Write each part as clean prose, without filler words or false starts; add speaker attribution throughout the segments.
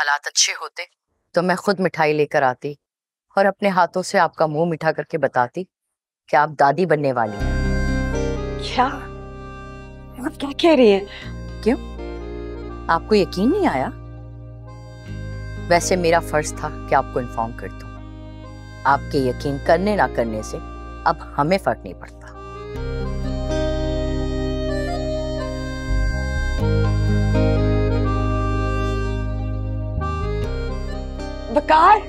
Speaker 1: हालात अच्छे होते तो मैं खुद मिठाई लेकर आती और अपने हाथों से आपका मुंह मीठा करके बताती कि आप दादी बनने वाली हैं।
Speaker 2: क्या? आप क्या कह रही हैं?
Speaker 1: क्यों, आपको यकीन नहीं आया? वैसे मेरा फर्ज था कि आपको इन्फॉर्म कर दूं। आपके यकीन करने ना करने से अब हमें फर्क नहीं पड़ता।
Speaker 2: वकार,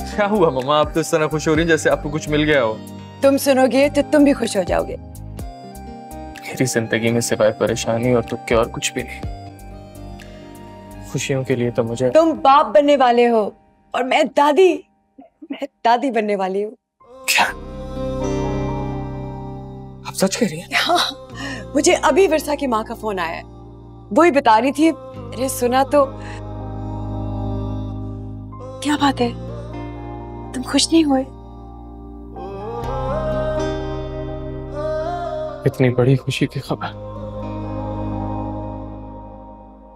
Speaker 3: क्या हुआ मम्मा? आप तो इस तरह खुश हो रही हैं जैसे आपको कुछ मिल गया हो।
Speaker 2: तुम सुनोगे तो तुम भी खुश हो जाओगे।
Speaker 3: मेरी जिंदगी में सिवाय परेशानी और दुख के और कुछ भी नहीं। खुशियों के लिए तो मुझे
Speaker 2: तुम बाप बनने वाले हो और मैं दादी बनने वाली हूँ।
Speaker 3: क्या आप सच कह रही हैं?
Speaker 2: हाँ, मुझे अभी वर्षा की माँ का फोन आया है। वो ही बता रही थी। अरे सुना तो। क्या बात है, तुम खुश नहीं हुए?
Speaker 3: इतनी बड़ी खुशी की खबर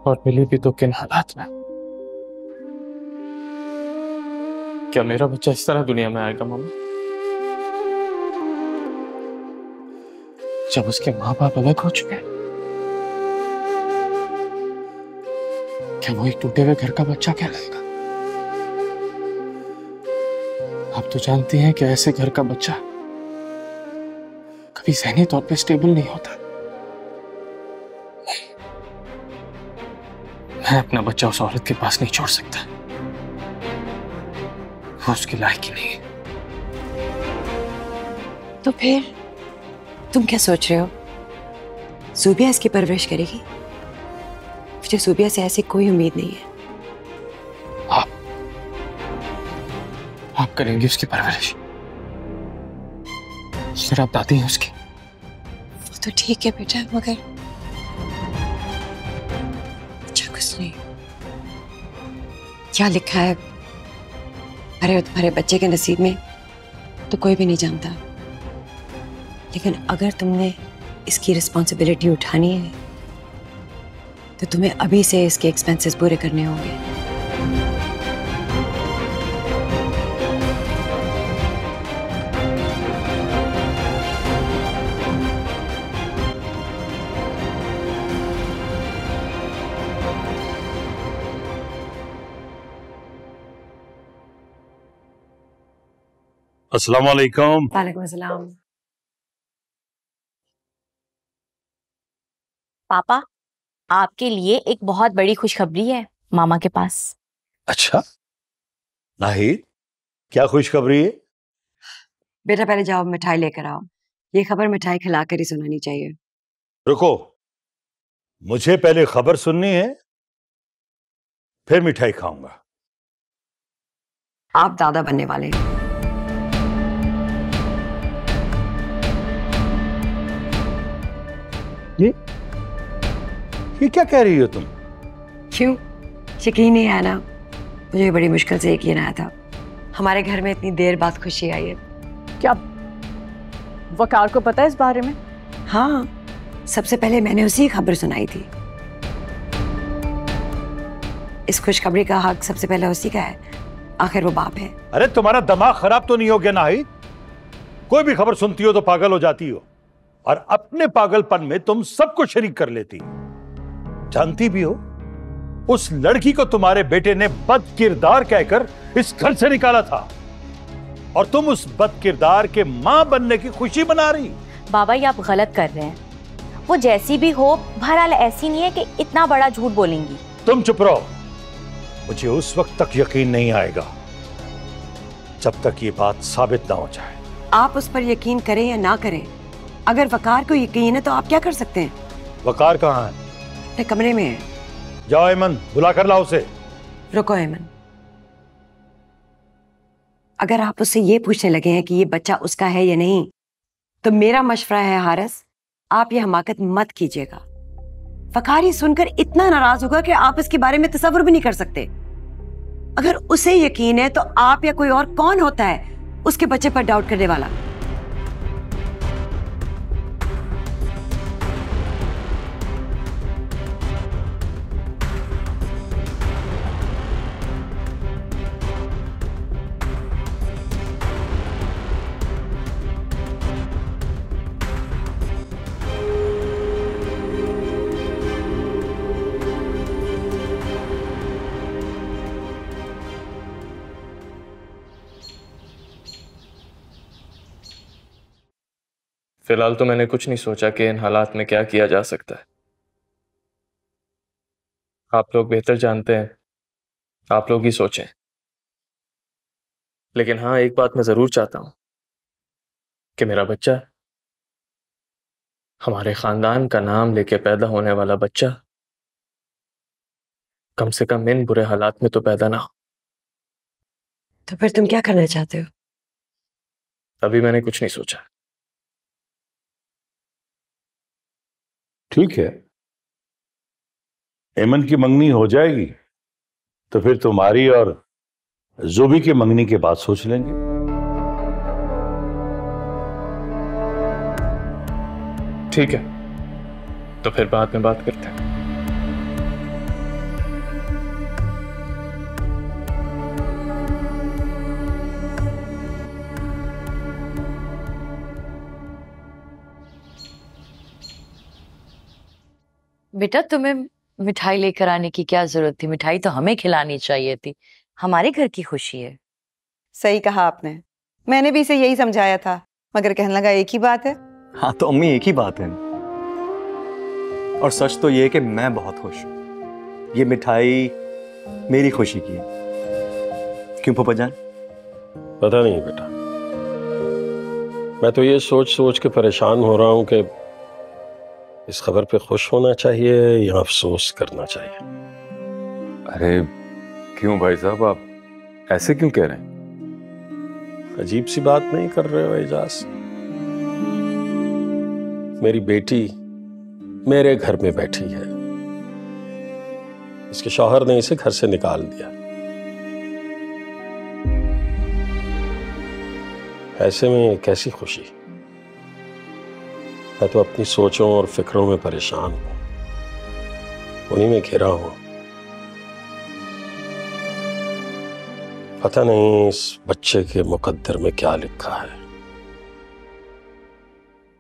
Speaker 3: और मिली भी तो किन हालात में? क्या मेरा बच्चा इस तरह दुनिया में आएगा मम्मा? जब उसके माँ बाप अलग हो चुके हैं, क्या वो एक टूटे हुए घर का बच्चा कहलाएगा? आप तो जानती हैं कि ऐसे घर का बच्चा कभी ज़हनी तौर पे स्टेबल नहीं होता। मैं अपना बच्चा उस औरत के पास नहीं छोड़ सकता। वो उसकी लायक ही नहीं है।
Speaker 2: तो फिर तुम क्या सोच रहे हो? सूबिया इसकी परवरिश करेगी? मुझे सूबिया से ऐसी कोई उम्मीद नहीं है।
Speaker 3: आप करेंगे उसकी परवरिश? फिर आप दादी हैं उसकी।
Speaker 2: वो तो ठीक है बेटा, मगर अच्छा कुछ नहीं। क्या लिखा है अरे तुम्हारे बच्चे के नसीब में तो कोई भी नहीं जानता। लेकिन अगर तुमने इसकी रिस्पॉन्सिबिलिटी उठानी है तो तुम्हें अभी से इसके एक्सपेंसेस पूरे करने होंगे।
Speaker 4: अस्सलाम वालेकुम।
Speaker 2: वालेकुम अस्सलाम।
Speaker 5: पापा, आपके लिए एक बहुत बड़ी खुशखबरी है मामा के पास।
Speaker 4: अच्छा नाहिद, क्या खुशखबरी है?
Speaker 2: बेटा पहले जाओ मिठाई लेकर आओ। ये खबर मिठाई खिलाकर ही सुनानी चाहिए।
Speaker 4: रुको, मुझे पहले खबर सुननी है, फिर मिठाई खाऊंगा।
Speaker 2: आप दादा बनने वाले हैं।
Speaker 4: ये क्या कह रही हो तुम?
Speaker 2: क्यों, यकीन नहीं आया ना? मुझे बड़ी मुश्किल से यकीन आया था। हमारे घर में इतनी देर बाद खुशी आई है।
Speaker 6: क्या वकार को पता है इस बारे में?
Speaker 2: हाँ, सबसे पहले मैंने उसी खबर सुनाई थी। इस खुशखबरी का हक सबसे पहले उसी का है, आखिर वो बाप है।
Speaker 4: अरे तुम्हारा दिमाग खराब तो नहीं हो गया नाहिद? कोई भी खबर सुनती हो तो पागल हो जाती हो, और अपने पागलपन में तुम सबको शरीक कर लेती। जानती भी हो उस लड़की को तुम्हारे बेटे ने बदकिरदार कहकर इस घर से निकाला था, और तुम उस बदकिरदार के मां बनने की खुशी मना रही।
Speaker 5: बाबा, ये आप गलत कर रहे हैं। वो जैसी भी हो, बहरहाल ऐसी नहीं है कि इतना बड़ा झूठ बोलेंगी।
Speaker 4: तुम चुप रहो। मुझे उस वक्त तक यकीन नहीं आएगा जब तक ये बात साबित ना हो जाए।
Speaker 2: आप उस पर यकीन करें या ना करें, अगर वकार को यकीन है तो आप क्या कर सकते हैं?
Speaker 4: वकार कहाँ है?
Speaker 2: अपने कमरे में है।
Speaker 4: जाओ ऐमन, बुला कर लाओ उसे।
Speaker 2: रुको ऐमन, अगर आप उससे ये पूछने लगे हैं कि ये बच्चा उसका है या नहीं, तो मेरा मशवरा है हारिस, आप ये हमाकत मत कीजिएगा। वकार ये सुनकर इतना नाराज होगा कि आप इसके बारे में तसव्वुर भी नहीं कर सकते। अगर उसे यकीन है तो आप या कोई और कौन होता है उसके बच्चे पर डाउट करने वाला?
Speaker 3: फिलहाल तो मैंने कुछ नहीं सोचा कि इन हालात में क्या किया जा सकता है। आप लोग बेहतर जानते हैं, आप लोग ही सोचें। लेकिन हाँ, एक बात मैं जरूर चाहता हूं कि मेरा बच्चा, हमारे खानदान का नाम लेके पैदा होने वाला बच्चा, कम से कम इन बुरे हालात में तो पैदा ना हो।
Speaker 2: तो फिर तुम क्या करना चाहते हो?
Speaker 3: अभी मैंने कुछ नहीं सोचा।
Speaker 4: ठीक है, एमन की मंगनी हो जाएगी तो फिर तुम्हारी और जोबी की मंगनी के बाद सोच लेंगे।
Speaker 3: ठीक है, तो फिर बाद में बात करते हैं।
Speaker 1: बेटा, तुम्हें मिठाई लेकर आने की क्या जरूरत थी? मिठाई तो हमें खिलानी चाहिए थी, हमारे घर की खुशी है।
Speaker 7: सही कहा आपने, मैंने भी इसे यही समझाया था, मगर कहने लगा एक ही बात है।
Speaker 8: हाँ तो अम्मी एक ही बात है, और सच तो ये है कि मैं बहुत खुश हूँ। ये मिठाई मेरी खुशी की है। क्यों फूफा जान?
Speaker 9: पता नहीं बेटा, मैं तो ये सोच सोच के परेशान हो रहा हूं कि इस खबर पे खुश होना चाहिए या अफसोस करना चाहिए।
Speaker 10: अरे क्यों भाई साहब, आप ऐसे क्यों कह रहे हैं?
Speaker 9: अजीब सी बात नहीं कर रहे हो एजाज? मेरी बेटी मेरे घर में बैठी है, इसके शौहर ने इसे घर से निकाल दिया। ऐसे में कैसी खुशी? मैं तो अपनी सोचों और फिक्रों में परेशान हूं, उन्हीं में घिरा हूं। पता नहीं इस बच्चे के मुकद्दर में क्या लिखा है।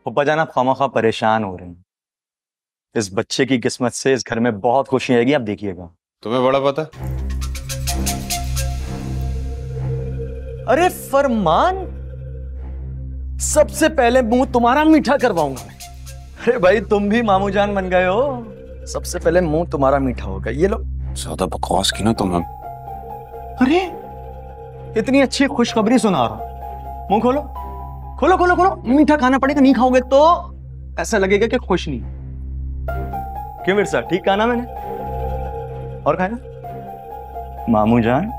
Speaker 8: फूफा जान, आप खामखा परेशान हो रहे हैं। इस बच्चे की किस्मत से इस घर में बहुत खुशी आएगी, आप देखिएगा।
Speaker 10: तुम्हें बड़ा पता?
Speaker 8: अरे फरमान, सबसे पहले मुंह तुम्हारा मीठा करवाऊंगा मैं। अरे भाई, तुम भी मामू जान बन गए हो, सबसे पहले मुंह तुम्हारा मीठा होगा। ये लो।
Speaker 10: ज्यादा बकवास की ना तुम।
Speaker 8: अरे इतनी अच्छी खुशखबरी सुना रहा हूं, मुंह खोलो खोलो खोलो खोलो। मीठा खाना पड़ेगा, नहीं खाओगे तो ऐसा लगेगा कि खुश नहीं। क्यों मिर्जा, ठीक कहा ना मैंने? और खाएगा मामू जान?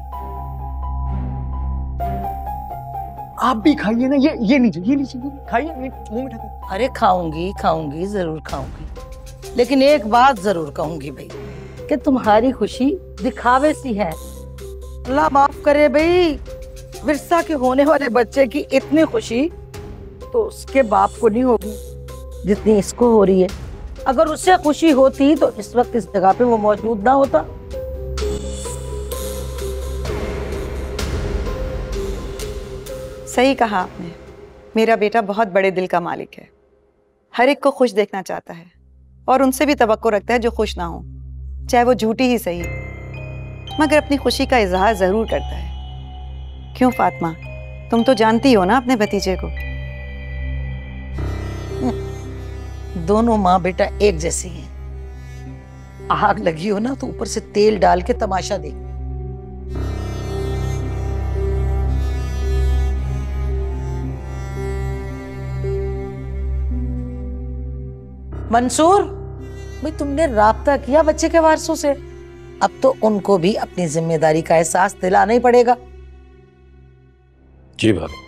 Speaker 8: आप भी खाइए ना, ये लीजिए, ये लीजिए, खाइए, मुंह मीठा करिए।
Speaker 11: अरे खाऊंगी खाऊंगी, जरूर खाऊंगी, लेकिन एक बात जरूर कहूंगी भाई कि तुम्हारी खुशी दिखावे सी है। अल्लाह माफ करे भाई, विरसा के होने वाले बच्चे की इतनी खुशी तो उसके बाप को नहीं होगी जितनी इसको हो रही है। अगर उससे खुशी होती तो इस वक्त इस जगह पे वो मौजूद ना होता।
Speaker 7: सही कहा आपने, मेरा बेटा बहुत बड़े दिल का मालिक है, हर एक को खुश देखना चाहता है और उनसे भी तवक्को रखता है जो खुश ना हो, चाहे वो झूठी ही सही, मगर अपनी खुशी का इजहार जरूर करता है। क्यों फातिमा, तुम तो जानती हो ना अपने भतीजे को।
Speaker 11: दोनों माँ बेटा एक जैसी हैं। आग लगी हो ना तो ऊपर से तेल डाल के तमाशा देख। मंसूर भाई, तुमने राब्ता किया बच्चे के वारसों से? अब तो उनको भी अपनी जिम्मेदारी का एहसास दिलाना ही पड़ेगा।
Speaker 9: जी भाभी।